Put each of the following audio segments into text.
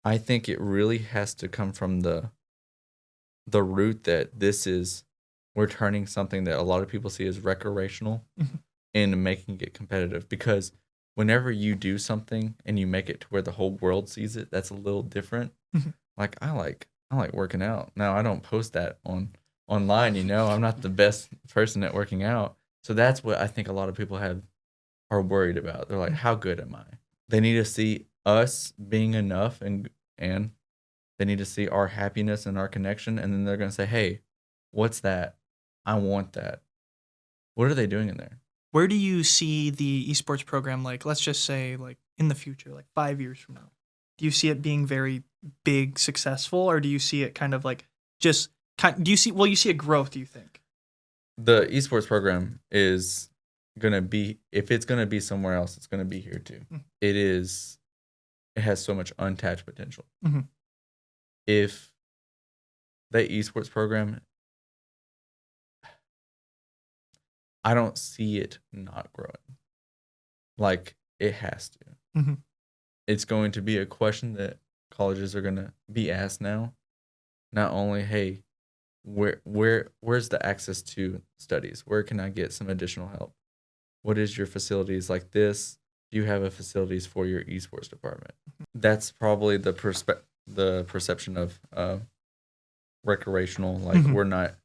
I think it really has to come from the root that we're turning something that a lot of people see as recreational Mhm. into making it competitive. Because whenever you do something and you make it to where the whole world sees it, that's a little different. Mhm. Like I like working out. Now I don't post that online, I'm not the best person at working out. So that's what I think a lot of people are worried about. They're like, how good am I? They need to see us being enough, and they need to see our happiness and our connection, and then they're going to say, "Hey, what's that? I want that." What are they doing in there? Where do you see the esports program, like, let's just say, like, in the future, like 5 years from now? Do you see it being very big, successful, or do you see it kind of like just do you see, you see a growth, do you think? The esports program is going to be, if it's going to be somewhere else, it's going to be here too. Mm. It has so much untapped potential. Mhm. If the esports program, I don't see it not growing. Like, it has to. Mhm. It's going to be a question that colleges are going to be asked now. Not only, hey, where's the access to studies? Where can I get some additional help? What is your facilities like this? Do you have a facilities for your esports department? That's probably the perception of recreational. Like, Mhm. we're not.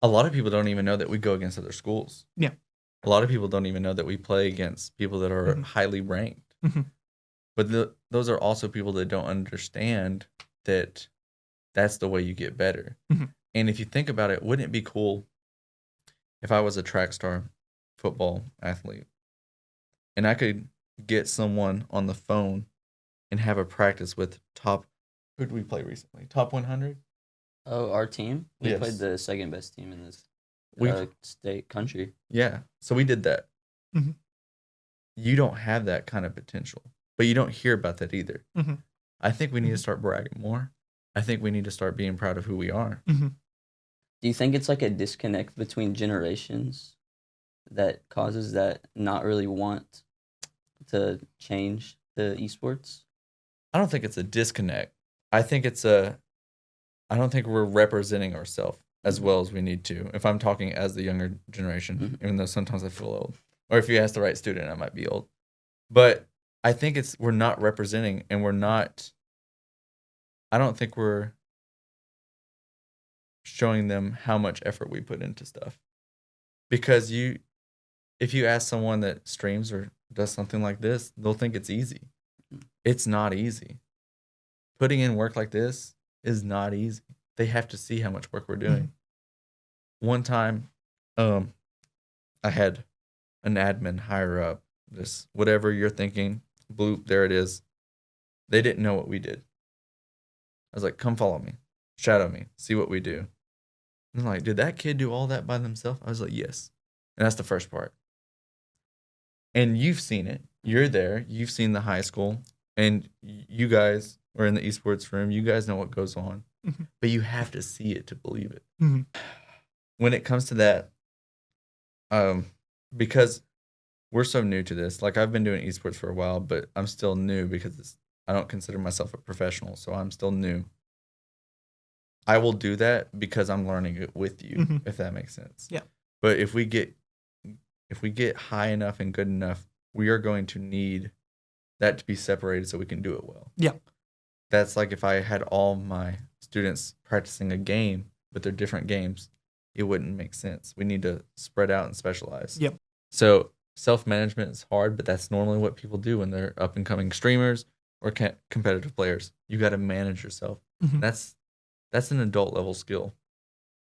A lot of people don't even know that we go against other schools. Yeah. A lot of people don't even know that we play against people that are Mhm. highly ranked. Mhm. But those are also people that don't understand that that's the way you get better. Mhm. And if you think about it, wouldn't it be cool if I was a track star football athlete and I could get someone on the phone and have a practice with who did we play recently? Top 100? Oh, our team? We played Yes. the second best team in this We state country. Yeah. So we did that. Mhm. You don't have that kind of potential, but you don't hear about that either. Mhm. I think we need to Mhm. start bragging more. I think we need to start being proud of who we are. Mhm. Do you think it's like a disconnect between generations that causes that not really want to change the esports? I don't think it's a disconnect. I think I don't think we're representing ourselves as well as we need to. If I'm talking as the younger generation, even though sometimes I feel old, or if you ask the right student, I might be old. But I think we're not representing, and we're not. I don't think we're showing them how much effort we put into stuff. Because if you ask someone that streams or does something like this, they'll think it's easy. It's not easy. Putting in work like this is not easy. They have to see how much work we're doing. One time, I had an admin higher up, this whatever you're thinking, bloop, there it is. They didn't know what we did. I was like, come follow me, shadow me, see what we do. And like, did that kid do all that by themselves? I was like, yes. And that's the first part. And you've seen it. You're there. You've seen the high school. And you guys are in the esports room. You guys know what goes on. Mhm. But you have to see it to believe it. Mhm. When it comes to that, because we're so new to this. Like, I've been doing esports for a while, but I'm still new because I don't consider myself a professional, so I'm still new. I will do that because I'm learning it with you, Mhm. if that makes sense. Yeah. But if we get high enough and good enough, we are going to need that to be separated so we can do it well. Yeah. That's like if I had all my students practicing a game, but they're different games, it wouldn't make sense. We need to spread out and specialize. Yep. So self-management is hard, but that's normally what people do when they're up and coming streamers or competitive players. You got to manage yourself. Mhm. That's an adult level skill,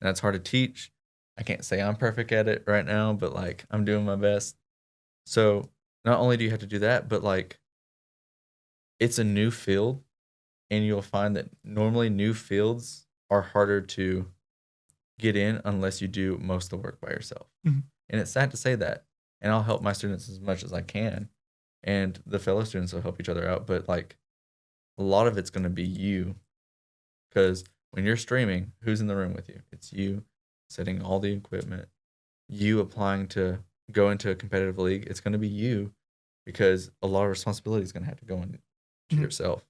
and that's hard to teach. I can't say I'm perfect at it right now, but like, I'm doing my best. So not only do you have to do that, but like, it's a new field, and you'll find that normally new fields are harder to get in unless you do most of the work by yourself. Mhm. And it's sad to say that. And I'll help my students as much as I can, and the fellow students will help each other out. But like, a lot of it's going to be you, because when you're streaming, who's in the room with you? It's you setting all the equipment, you applying to go into a competitive league. It's going to be you, because a lot of responsibility is going to have to go into yourself.